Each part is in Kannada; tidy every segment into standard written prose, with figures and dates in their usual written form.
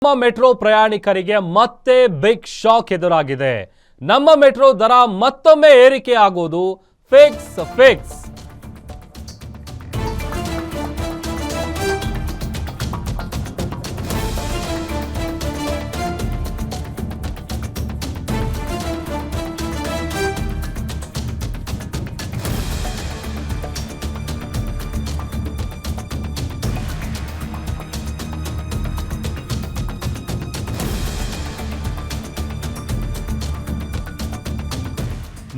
ನಮ್ಮ ಮೆಟ್ರೋ ಪ್ರಯಾಣಿಕರಿಗೆ ಮತ್ತೆ ಬಿಗ್ ಶಾಕ್ ಎದುರಾಗಿದೆ. ನಮ್ಮ ಮೆಟ್ರೋ ದರ ಮತ್ತೊಮ್ಮೆ ಏರಿಕೆ ಆಗೋದು ಫಿಕ್ಸ್.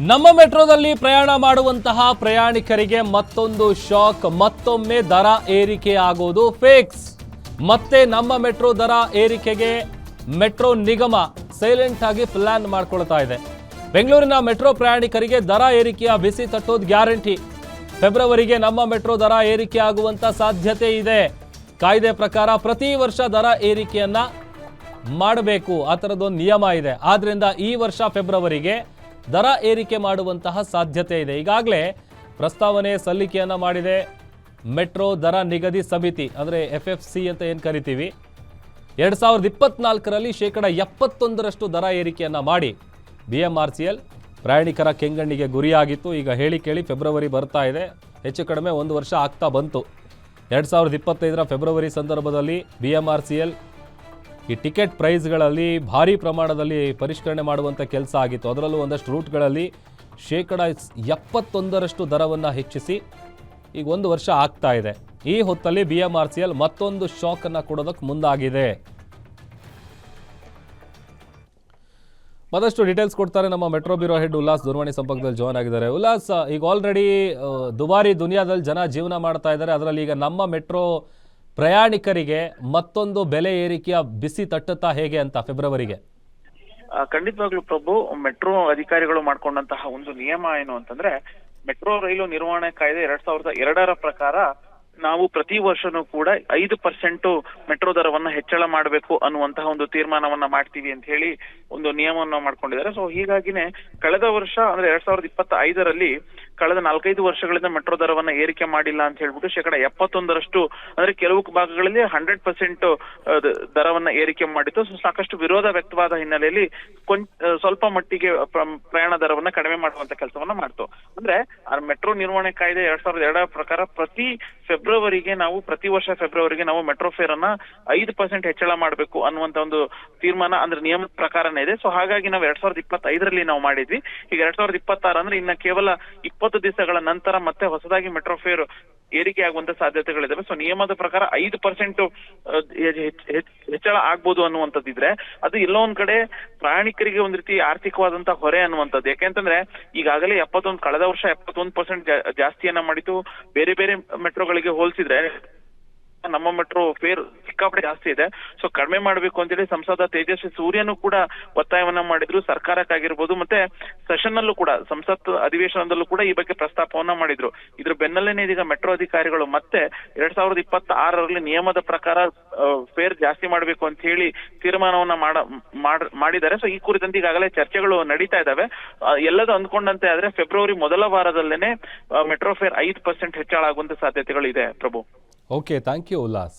ನಮ್ಮ ಮೆಟ್ರೋದಲ್ಲಿ ಪ್ರಯಾಣ ಮಾಡುವಂತಹ ಪ್ರಯಾಣಿಕರಿಗೆ ಮತ್ತೊಂದು ಶಾಕ್, ಮತ್ತೊಮ್ಮೆ ದರ ಏರಿಕೆ ಆಗೋದು ಫಿಕ್ಸ್. ಮತ್ತೆ ನಮ್ಮ ಮೆಟ್ರೋ ದರ ಏರಿಕೆಗೆ ಮೆಟ್ರೋ ನಿಗಮ ಸೈಲೆಂಟ್ ಆಗಿ ಪ್ಲಾನ್ ಮಾಡ್ಕೊಳ್ತಾ ಇದೆ. ಬೆಂಗಳೂರಿನ ಮೆಟ್ರೋ ಪ್ರಯಾಣಿಕರಿಗೆ ದರ ಏರಿಕೆಯ ಬಿಸಿ ತಟ್ಟೋದು ಗ್ಯಾರಂಟಿ. ಫೆಬ್ರವರಿಗೆ ನಮ್ಮ ಮೆಟ್ರೋ ದರ ಏರಿಕೆ ಆಗುವಂತ ಸಾಧ್ಯತೆ ಇದೆ. ಕಾಯ್ದೆ ಪ್ರಕಾರ ಪ್ರತಿ ವರ್ಷ ದರ ಏರಿಕೆಯನ್ನ ಮಾಡಬೇಕು, ಆ ಥರದೊಂದು ನಿಯಮ ಇದೆ. ಆದ್ರಿಂದ ಈ ವರ್ಷ ಫೆಬ್ರವರಿಗೆ ದರ ಏರಿಕೆ ಮಾಡುವಂತಹ ಸಾಧ್ಯತೆ ಇದೆ. ಈಗಾಗಲೇ ಪ್ರಸ್ತಾವನೆ ಸಲ್ಲಿಕೆಯನ್ನ ಮಾಡಿದೆ ಮೆಟ್ರೋ ದರ ನಿಗದಿ ಸಮಿತಿ, ಅಂದರೆ FFC ಅಂತ ಏನು ಕರಿತೀವಿ. 2024ರಲ್ಲಿ 71% ದರ ಏರಿಕೆಯನ್ನ ಮಾಡಿ BMRCL ಪ್ರಯಾಣಿಕರ ಕೆಂಗಣ್ಣಿಗೆ ಗುರಿಯಾಗಿತ್ತು. ಈಗ ಹೇಳಿ ಕೇಳಿ ಫೆಬ್ರವರಿ ಬರ್ತಾ ಇದೆ, ಹೆಚ್ಚು ಕಡಿಮೆ ಒಂದು ವರ್ಷ ಆಗ್ತಾ ಬಂತು. 2025ರ ಫೆಬ್ರವರಿ ಸಂದರ್ಭದಲ್ಲಿ BMRCL ಈ ಟಿಕೆಟ್ ಪ್ರೈಸ್ಗಳಲ್ಲಿ ಭಾರಿ ಪ್ರಮಾಣದಲ್ಲಿ ಪರಿಷ್ಕರಣೆ ಮಾಡುವಂಥ ಕೆಲಸ ಆಗಿತ್ತು. ಅದರಲ್ಲೂ ಒಂದಷ್ಟು ರೂಟ್ಗಳಲ್ಲಿ 71% ದರವನ್ನು ಹೆಚ್ಚಿಸಿ ಈಗ ಒಂದು ವರ್ಷ ಆಗ್ತಾ ಇದೆ. ಈ ಹೊತ್ತಲ್ಲಿ BMRCL ಮತ್ತೊಂದು ಶಾಕ್ ಅನ್ನು ಕೊಡೋದಕ್ಕೆ ಮುಂದಾಗಿದೆ. ಮತ್ತಷ್ಟು ಡೀಟೇಲ್ಸ್ ಕೊಡ್ತಾರೆ ನಮ್ಮ ಮೆಟ್ರೋ ಬ್ಯೂರೋ ಹೆಡ್ ಉಲ್ಲಾಸ್ ದೂರವಾಣಿ ಸಂಪರ್ಕದಲ್ಲಿ ಜಾಯ್ನ್ ಆಗಿದ್ದಾರೆ. ಉಲ್ಲಾಸ್, ಈಗ ಆಲ್ರೆಡಿ ದುಬಾರಿ ದುನಿಯಾದಲ್ಲಿ ಜನ ಜೀವನ ಮಾಡ್ತಾ ಇದ್ದಾರೆ. ಅದರಲ್ಲಿ ಈಗ ನಮ್ಮ ಮೆಟ್ರೋ ಪ್ರಯಾಣಿಕರಿಗೆ ಮತ್ತೊಂದು ಬೆಲೆ ಏರಿಕೆಯ ಬಿಸಿ ತಟ್ಟುತ್ತಾ ಹೇಗೆ ಅಂತ ಫೆಬ್ರವರಿಗೆ? ಖಂಡಿತವಾಗ್ಲೂ ಪ್ರಭು, ಮೆಟ್ರೋ ಅಧಿಕಾರಿಗಳು ಮಾಡ್ಕೊಂಡಂತಹ ಒಂದು ನಿಯಮ ಏನು ಅಂತಂದ್ರೆ, ಮೆಟ್ರೋ ರೈಲು ನಿರ್ವಹಣೆ ಕಾಯ್ದೆ 2002ರ ಪ್ರಕಾರ ನಾವು ಪ್ರತಿ ವರ್ಷನೂ ಕೂಡ 5% ಮೆಟ್ರೋ ದರವನ್ನ ಹೆಚ್ಚಳ ಮಾಡಬೇಕು ಅನ್ನುವಂತಹ ಒಂದು ತೀರ್ಮಾನವನ್ನ ಮಾಡ್ತೀವಿ ಅಂತ ಹೇಳಿ ಒಂದು ನಿಯಮವನ್ನು ಮಾಡ್ಕೊಂಡಿದ್ದಾರೆ. ಸೊ ಹೀಗಾಗಿನೇ ಕಳೆದ ವರ್ಷ ಅಂದ್ರೆ 2025ರಲ್ಲಿ ಕಳೆದ 4-5 ವರ್ಷಗಳಿಂದ ಮೆಟ್ರೋ ದರವನ್ನ ಏರಿಕೆ ಮಾಡಿಲ್ಲ ಅಂತ ಹೇಳ್ಬಿಟ್ಟು 71% ಅಂದ್ರೆ ಕೆಲವು ಭಾಗಗಳಲ್ಲಿ 100% ದರವನ್ನ ಏರಿಕೆ ಮಾಡಿತ್ತು. ಸೊ ಸಾಕಷ್ಟು ವಿರೋಧ ವ್ಯಕ್ತವಾದ ಹಿನ್ನೆಲೆಯಲ್ಲಿ ಸ್ವಲ್ಪ ಮಟ್ಟಿಗೆ ಪ್ರಯಾಣ ದರವನ್ನ ಕಡಿಮೆ ಮಾಡುವಂತ ಕೆಲಸವನ್ನ ಮಾಡ್ತು. ಅಂದ್ರೆ ಮೆಟ್ರೋ ನಿರ್ವಹಣೆ ಕಾಯ್ದೆ 2002ರ ಪ್ರಕಾರ ಪ್ರತಿ ವರ್ಷ ಫೆಬ್ರವರಿಗೆ ನಾವು ಮೆಟ್ರೋ ಫೇರ್ ಅನ್ನ 5% ಹೆಚ್ಚಳ ಮಾಡಬೇಕು ಅನ್ನುವಂತ ಒಂದು ತೀರ್ಮಾನ ಅಂದ್ರೆ ನಿಯಮದ ಪ್ರಕಾರನೇ ಇದೆ. ಸೊ ಹಾಗಾಗಿ ನಾವು 2025ರಲ್ಲಿ ನಾವು ಮಾಡಿದ್ವಿ. ಈಗ 2026 ಅಂದ್ರೆ ಇನ್ನ ಕೇವಲ 20 ದಿವಸಗಳ ನಂತರ ಮತ್ತೆ ಹೊಸದಾಗಿ ಮೆಟ್ರೋ ಫೇರ್ ಏರಿಕೆ ಆಗುವಂತ ಸಾಧ್ಯತೆಗಳಿದಾವೆ. ಸೊ ನಿಯಮದ ಪ್ರಕಾರ 5% ಹೆಚ್ಚಳ ಆಗ್ಬೋದು ಅನ್ನುವಂಥದ್ದಿದ್ರೆ ಅದು ಎಲ್ಲೋ ಒಂದ್ ಕಡೆ ಪ್ರಯಾಣಿಕರಿಗೆ ಒಂದ್ ರೀತಿ ಆರ್ಥಿಕವಾದಂತ ಹೊರೆ ಅನ್ನುವಂಥದ್ದು. ಯಾಕೆಂತಂದ್ರೆ ಈಗಾಗಲೇ ಕಳೆದ ವರ್ಷ 71% ಜಾಸ್ತಿಯನ್ನ ಮಾಡಿತು. ಬೇರೆ ಬೇರೆ ಮೆಟ್ರೋಗಳಿಗೆ ಹೋಲಿಸಿದ್ರೆ ನಮ್ಮ ಮೆಟ್ರೋ ಫೇರ್ ಸಿಕ್ಕಾಪಟ್ಟೆ ಜಾಸ್ತಿ ಇದೆ. ಸೊ ಕಡಿಮೆ ಮಾಡಬೇಕು ಅಂತೇಳಿ ಸಂಸದ ತೇಜಸ್ವಿ ಸೂರ್ಯನು ಕೂಡ ಒತ್ತಾಯವನ್ನ ಮಾಡಿದ್ರು ಸರ್ಕಾರಕ್ಕಾಗಿರ್ಬೋದು. ಮತ್ತೆ ಸೆಷನ್ ನಲ್ಲೂ ಕೂಡ ಸಂಸತ್ ಅಧಿವೇಶನದಲ್ಲೂ ಕೂಡ ಈ ಬಗ್ಗೆ ಪ್ರಸ್ತಾಪವನ್ನ ಮಾಡಿದ್ರು. ಇದ್ರ ಬೆನ್ನಲ್ಲೇನೆ ಇದೀಗ ಮೆಟ್ರೋ ಅಧಿಕಾರಿಗಳು ಮತ್ತೆ 2026ರಲ್ಲಿ ನಿಯಮದ ಪ್ರಕಾರ ಫೇರ್ ಜಾಸ್ತಿ ಮಾಡಬೇಕು ಅಂತ ಹೇಳಿ ತೀರ್ಮಾನವನ್ನ ಮಾಡಿದ್ದಾರೆ. ಸೊ ಈ ಕುರಿತಂತೆ ಈಗಾಗಲೇ ಚರ್ಚೆಗಳು ನಡೀತಾ ಇದಾವೆ. ಎಲ್ಲದೂ ಅಂದ್ಕೊಂಡಂತೆ ಆದ್ರೆ ಫೆಬ್ರವರಿ ಮೊದಲ ವಾರದಲ್ಲೇನೆ ಮೆಟ್ರೋ ಫೇರ್ 5% ಹೆಚ್ಚಳ ಆಗುವಂತ ಸಾಧ್ಯತೆಗಳು ಇದೆ Prabhu. Okay, thank you Ullas.